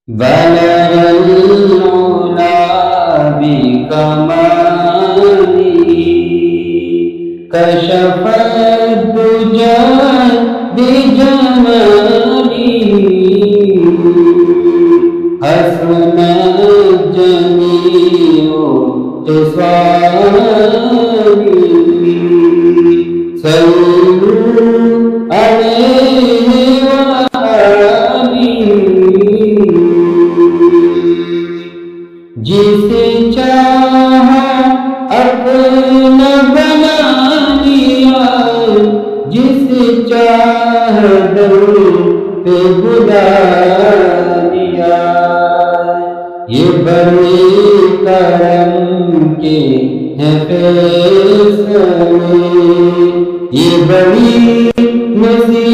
بلغ العلا بكماله كشف الدجى بجماله حسن الجميع خصاله صلوا عليه وآله جسے چاہا اپنا بنا لیا جسے چاہ در پہ بلا لیا یہ بڑے کرم کے ہیں فیصلے یہ بڑی نصیحت